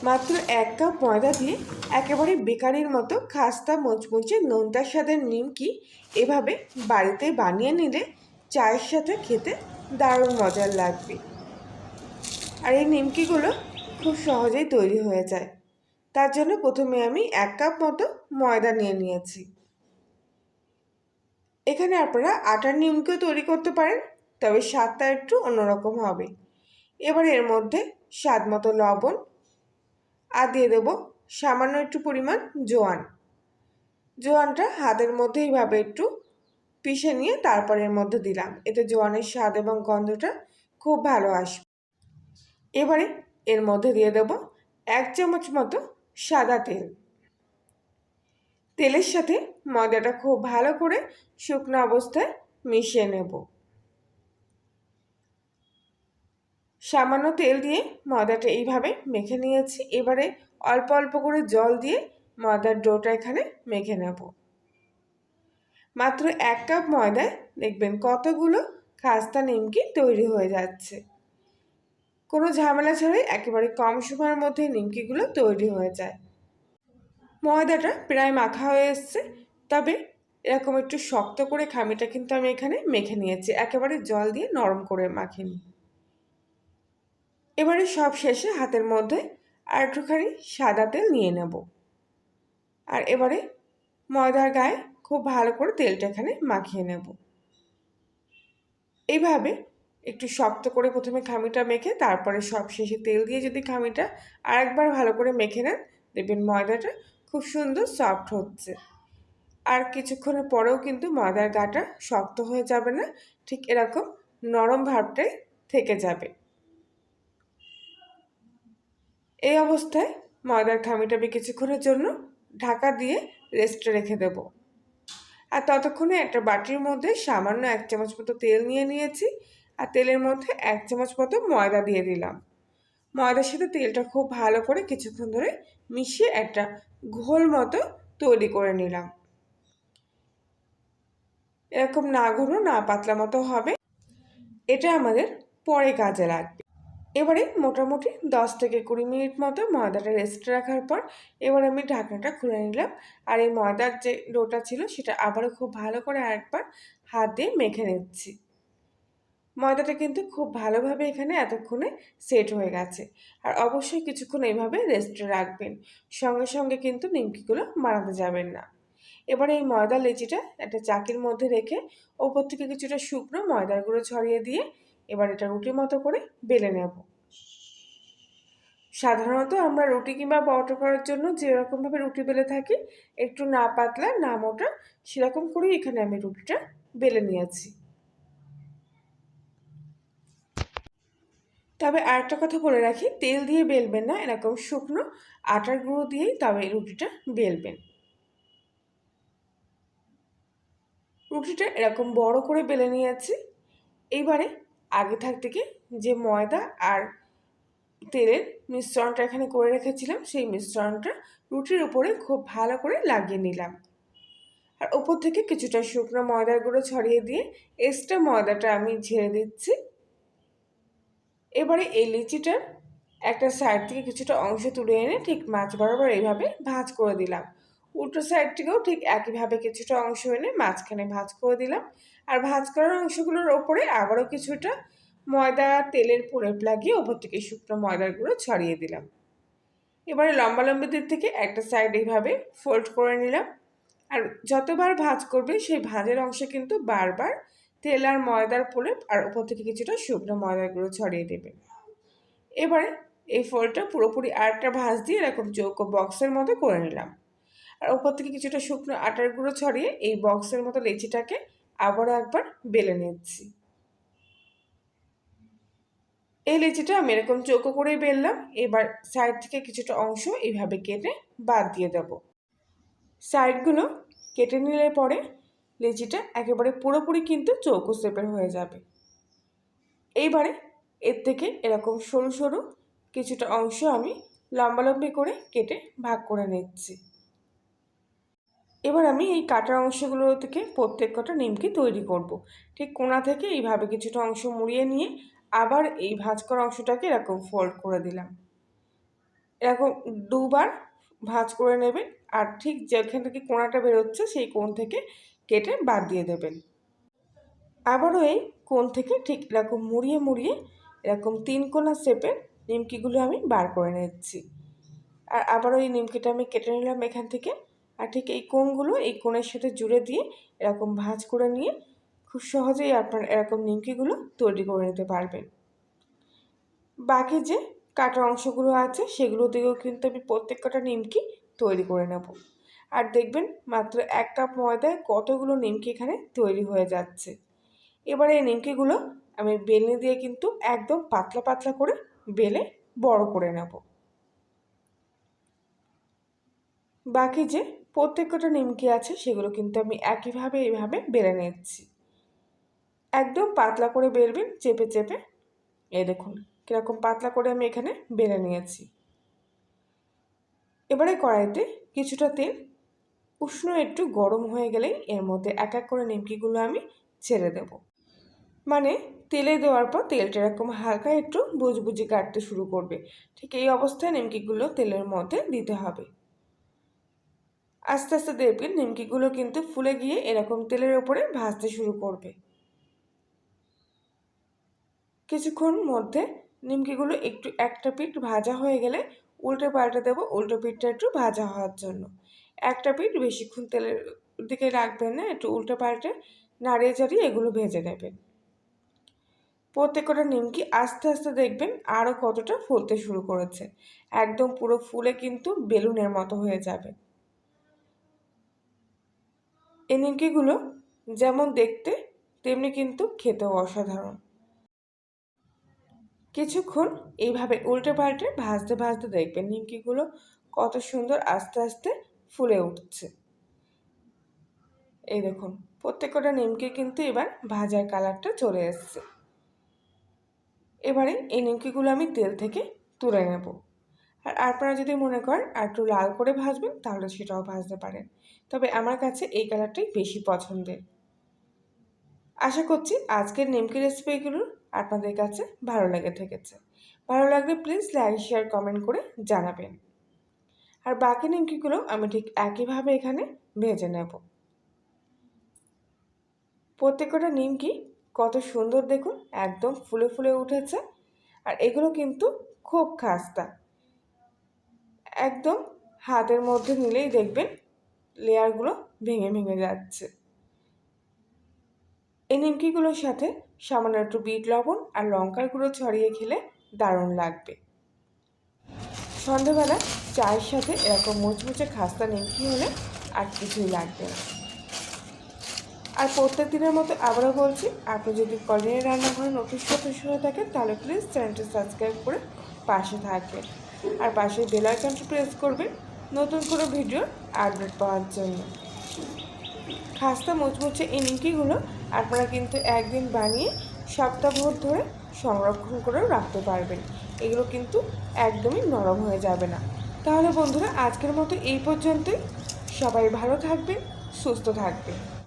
মাত্র 1 কাপ ময়দা দিয়ে একেবারে বেকারির মতো খাস্তা মুচমুচে নোনতার স্বাদের নিমকি এভাবে বাড়িতে বানিয়ে নিলে চায়ের সাথে খেতে দারুণ মজার লাগবে। আর এই নিমকিগুলো খুব সহজেই তৈরি হয়ে যায়। তার জন্য প্রথমে আমি 1 কাপ মতো ময়দা নিয়ে নিয়েছি। এখানে আপনারা আটার নিমকিও তৈরি করতে পারেন, তবে স্বাদটা একটু অন্যরকম হবে। এবার এর মধ্যে স্বাদ মতো লবণ আর দিয়ে দেবো সামান্য একটু পরিমাণ জোয়ানটা হাতের মধ্যে এইভাবে একটু পিষে নিয়ে তারপর এর মধ্যে দিলাম। এতে জোয়ানের স্বাদ এবং গন্ধটা খুব ভালো আসবে। এবারে এর মধ্যে দিয়ে দেবো 1 চামচ মতো সাদা তেলের সাথে ময়দাটা খুব ভালো করে শুকনো অবস্থায় মিশিয়ে নেব। সামান্য তেল দিয়ে ময়দাটা এইভাবে মেখে নিয়েছি। এবারে অল্প অল্প করে জল দিয়ে ময়দার ডোটা এখানে মেখে নেব। মাত্র 1 কাপ ময়দায় দেখবেন কতগুলো খাস্তা নিমকি তৈরি হয়ে যাচ্ছে। কোনো ঝামেলা ছাড়াই একেবারে কম সময়ের মধ্যে নিমকিগুলো তৈরি হয়ে যায়। ময়দাটা প্রায় মাখা হয়ে এসছে, তবে এরকম একটু শক্ত করে খামিটা কিন্তু আমি এখানে মেখে নিয়েছি, একেবারে জল দিয়ে নরম করে মাখিনি। এবারে সব শেষে হাতের মধ্যে আর একটুখানি সাদা তেল নিয়ে নেব। আর এবারে ময়দার গায়ে খুব ভালো করে তেলটা এখানে মাখিয়ে নেব। এইভাবে একটু শক্ত করে প্রথমে খামিটা মেখে তারপরে সব শেষে তেল দিয়ে যদি খামিটা আরেকবার ভালো করে মেখে নেন, দেখবেন ময়দাটা খুব সুন্দর সফট হচ্ছে। আর কিছুক্ষণের পরেও কিন্তু ময়দার গাটা শক্ত হয়ে যাবে না, ঠিক এরকম নরম ভাবটাই থেকে যাবে। এই অবস্থায় ময়দার খামিটা আমি কিছুক্ষণের জন্য ঢাকা দিয়ে রেস্টে রেখে দেব। আর ততক্ষণে একটা বাটির মধ্যে সামান্য 1 চামচ মতো তেল নিয়ে নিয়েছি, আর তেলের মধ্যে 1 চামচ মতো ময়দা দিয়ে দিলাম। ময়দার সাথে তেলটা খুব ভালো করে কিছুক্ষণ ধরে মিশিয়ে একটা ঘোল মতো তৈরি করে নিলাম। এরকম না ঘন না পাতলা মতো হবে, এটা আমাদের পরে কাজে লাগবে। এবারে মোটামুটি 10 থেকে 20 মিনিট মতো ময়দাটা রেস্টে রাখার পর এবার আমি ঢাকনাটা খুলে নিলাম। আর এই ময়দার যে ডোটা ছিল সেটা আবারও খুব ভালো করে আরেকবার হাত দিয়ে মেখে নিচ্ছি। ময়দাটা কিন্তু খুব ভালোভাবে এখানে এতক্ষণে সেট হয়ে গেছে। আর অবশ্যই কিছুক্ষণ এইভাবে রেস্টে রাখবেন, সঙ্গে সঙ্গে কিন্তু নিমকিগুলো বানাতে যাবেন না। এবারে এই ময়দার লেচিটা একটা চাকির মধ্যে রেখে ওপর থেকে কিছুটা শুকনো ময়দার গুঁড়ো ছড়িয়ে দিয়ে এবার এটা রুটির মতো করে বেলে নেব। সাধারণত আমরা রুটি কিংবা পরোটা করার জন্য যেরকমভাবে রুটি বেলে থাকি, একটু না পাতলা না মোটা, সেরকম করেই এখানে আমি রুটিটা বেলে নিয়েছি। তবে আরেকটা কথা বলে রাখি, তেল দিয়ে বেলবেন না, এরকম শুকনো আটার গুঁড়ো দিয়েই তবে রুটিটা বেলবেন। রুটিটা এরকম বড় করে বেলে নিয়েছি। এইবারে আগে থেকে যে ময়দা আর তেলের মিশ্রণটা এখানে করে রেখেছিলাম, সেই মিশ্রণটা রুটির উপরে খুব ভালো করে লাগিয়ে নিলাম। আর উপর থেকে কিছুটা শুকনো ময়দার গুঁড়ো ছড়িয়ে দিয়ে এক্সট্রা ময়দাটা আমি ঝেড়ে দিচ্ছি। এবারে এই লিচিটার একটা সাইড থেকে কিছুটা অংশ তুলে এনে ঠিক মাছ বরাবর এইভাবে ভাঁজ করে দিলাম। উল্টো সাইড থেকেও ঠিক একইভাবে কিছুটা অংশ এনে মাঝখানে ভাঁজ করে দিলাম। আর ভাঁজ করার অংশগুলোর ওপরে আবারও কিছুটা ময়দা তেলের প্রলেপ লাগিয়ে ওপর থেকে শুকনো ময়দার গুঁড়ো ছড়িয়ে দিলাম। এবারে লম্বালম্বি দিক থেকে একটা সাইড এইভাবে ফোল্ড করে নিলাম। আর যতবার ভাঁজ করবে সেই ভাঁজের অংশে কিন্তু বারবার তেল আর ময়দার প্রলেপ আর উপর থেকে কিছুটা শুকনো ময়দার গুঁড়ো ছড়িয়ে দেবে। এবারে এই ফোল্ডটা পুরোপুরি আরেকটা ভাঁজ দিয়ে এরকম চৌকো বক্সের মতো করে নিলাম। আর উপর থেকে কিছুটা শুকনো আটার গুঁড়ো ছড়িয়ে এই বক্সের মতো লেচিটাকে আবারও একবার বেলে নিচ্ছি। এই লেচিটা আমি এরকম চৌকো করেই বেললাম। এবার সাইড থেকে কিছুটা অংশ এইভাবে কেটে বাদ দিয়ে দেব। সাইডগুলো কেটে নিলে পরে লেচিটা একেবারে পুরোপুরি কিন্তু চৌকো শেপের হয়ে যাবে। এইবারে এর থেকে এরকম সরু সরু কিছুটা অংশ আমি লম্বালম্বি করে কেটে ভাগ করে নিচ্ছি। এবার আমি এই কাটা অংশগুলো থেকে প্রত্যেক কটা নিমকি তৈরি করব। ঠিক কোণা থেকে এইভাবে কিছুটা অংশ মুড়িয়ে নিয়ে আবার এই ভাঁজ করা অংশটাকে এরকম ফোল্ড করে দিলাম। এরকম দুবার ভাঁজ করে নেবেন, আর ঠিক যেখান থেকে কোণাটা বেরোচ্ছে সেই কোণ থেকে কেটে বাদ দিয়ে দেবেন। আবারও এই কোণ থেকে ঠিক এরকম মুড়িয়ে মুড়িয়ে এরকম 3 কোণা শেপের নিমকিগুলো আমি বার করে নিচ্ছি। আর আবারও এই নিমকিটা আমি কেটে নিলাম এখান থেকে। আর ঠিক এই কোণগুলো এই কোণের সাথে জুড়ে দিয়ে এরকম ভাঁজ করে নিয়ে খুব সহজেই আপনার এরকম নিমকিগুলো তৈরি করে নিতে পারবেন। বাকি যে কাটা অংশগুলো আছে সেগুলো দিয়েও কিন্তু আমি প্রত্যেক কটা নিমকি তৈরি করে নেব। আর দেখবেন মাত্র 1 কাপ ময়দায় কতগুলো নিমকি এখানে তৈরি হয়ে যাচ্ছে। এবারে এই নিমকিগুলো আমি বেলনি দিয়ে কিন্তু একদম পাতলা পাতলা করে বেলে বড় করে নেব। বাকি যে প্রত্যেক কটা নিমকি আছে সেগুলো কিন্তু আমি একইভাবে এইভাবে বেলে নিচ্ছি। একদম পাতলা করে বেলবেন চেপে চেপে। এই দেখুন কীরকম পাতলা করে আমি এখানে বেলে নিয়েছি। এবারে কড়াইতে কিছুটা তেল উষ্ণ একটু গরম হয়ে গেলেই এর মধ্যে এক এক করে নিমকিগুলো আমি ছেড়ে দেব। মানে তেলে দেওয়ার পর তেলটা এরকম হালকা একটু বুজবুজি কাটতে শুরু করবে। ঠিক এই অবস্থায় নিমকিগুলো তেলের মধ্যে দিতে হবে। আস্তে আস্তে দেখবেন নিমকিগুলো কিন্তু ফুলে গিয়ে এরকম তেলের ওপরে ভাজতে শুরু করবে। কিছুক্ষণ মধ্যে নিমকিগুলো একটু একটা পিঠ ভাজা হয়ে গেলে উল্টে পাল্টে দেবো, উল্টো পিঠটা একটু ভাজা হওয়ার জন্য। একটা পিঠ বেশিক্ষণ তেলের দিকে রাখবেন না, একটু উল্টে পাল্টে নাড়িয়ে চাড়িয়ে এগুলো ভেজে নেবেন। প্রত্যেকটা নিমকি আস্তে আস্তে দেখবেন আরও কতটা ফুলতে শুরু করেছে, একদম পুরো ফুলে কিন্তু বেলুনের মতো হয়ে যাবে। এই নিমকিগুলো যেমন দেখতে তেমনি কিন্তু খেতেও অসাধারণ। কিছুক্ষণ এইভাবে উল্টে পাল্টে ভাজতে ভাজতে দেখবেন নিমকিগুলো কত সুন্দর আস্তে আস্তে ফুলে উঠছে। এই দেখুন প্রত্যেকটা নিমকি কিন্তু এবার ভাজার কালারটা চলে এসছে। এবারে এই নিমকিগুলো আমি তেল থেকে তুলে নেব। আর আপনারা যদি মনে করেন আর একটু লাল করে ভাজবেন তাহলে সেটাও ভাজতে পারেন, তবে আমার কাছে এই কালারটাই বেশি পছন্দের। আশা করছি আজকের নিমকি রেসিপিগুলো আপনাদের কাছে ভালো লেগে থেকেছে। ভালো লাগলে প্লিজ লাইক শেয়ার কমেন্ট করে জানাবেন। আর বাকি নিমকিগুলো আমি ঠিক একইভাবে এখানে ভেজে নেব। প্রত্যেকটা নিমকি কত সুন্দর দেখুন, একদম ফুলে ফুলে উঠেছে। আর এগুলো কিন্তু খুব খাস্তা, একদম হাতের মধ্যে নিলেই দেখবেন লেয়ারগুলো ভেঙে ভেঙে যাচ্ছে। এই নিমকিগুলোর সাথে সামান্য একটু বিট লবণ আর লঙ্কার গুঁড়ো ছড়িয়ে খেলে দারুণ লাগবে। সন্ধ্যাবেলা চায়ের সাথে এরকম মুচমুচে খাস্তা নিমকি হলে আর কিছুই লাগবে না। আর প্রত্যেক দিনের মতো আবারও বলছি, আপনি যদি কলিনের রান্নাঘরে নতুন সদস্য হয়ে থাকেন তাহলে প্লিজ চ্যানেলটি সাবস্ক্রাইব করে পাশে থাকবেন। আর পাশে বেল আইকনটি প্রেস করবেন নতুন কোনো ভিডিওর আপডেট পাওয়ার জন্য। খাস্তা মুচমুচে এই নিমকিগুলো আপনারা কিন্তু একদিন বানিয়ে সপ্তাহভর ধরে সংরক্ষণ করেও রাখতে পারবেন। এগুলো কিন্তু একদমই নরম হয়ে যাবে না। তাহলে বন্ধুরা আজকের মতো এই পর্যন্তই। সবাই ভালো থাকবেন, সুস্থ থাকবেন।